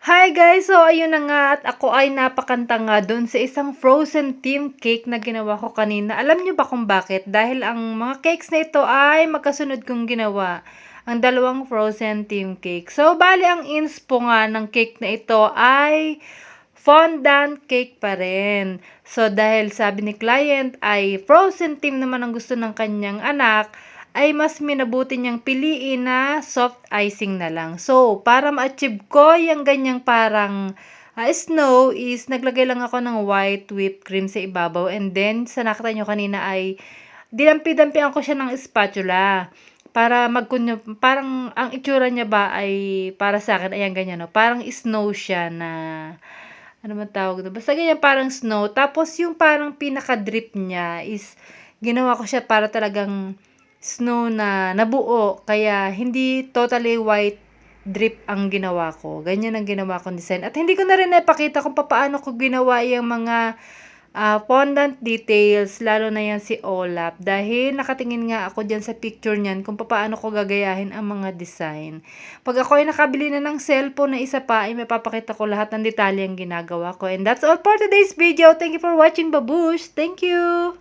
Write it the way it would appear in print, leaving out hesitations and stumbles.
Hi guys! So ayun na nga at ako ay napakanta nga dun sa isang frozen theme cake na ginawa ko kanina. Alam niyo ba kung bakit? Dahil ang mga cakes na ito ay magkasunod kong ginawa. Ang dalawang frozen theme cake. So bali ang inspo nga ng cake na ito ay fondant cake pa rin. So dahil sabi ni client ay frozen theme naman ang gusto ng kanyang anak, ay mas minabuti niyang piliin na soft icing na lang. So, para ma-achieve ko yung ganyang parang snow is naglagay lang ako ng white whipped cream sa ibabaw and then sa nakita nyo kanina ay dinampi-dampian ko siya ng spatula para parang ang itsura niya ba ay para sa akin ayan ganyan no. Parang snow siya na ano man tawag doon. Basta ganyan parang snow. Tapos yung parang pinaka-drip niya is ginawa ko siya para talagang snow na nabuo. Kaya hindi totally white drip ang ginawa ko. Ganyan ang ginawa kong design. At hindi ko na rin naipakita kung paano ko ginawa yung mga fondant details, lalo na yan si Olap. Dahil nakatingin nga ako dyan sa picture niyan kung paano ko gagayahin ang mga design. Pag ako ay nakabili na ng cellphone na isa pa, ay mapapakita ko lahat ng detalye ang ginagawa ko. And that's all for today's video. Thank you for watching, babush! Thank you!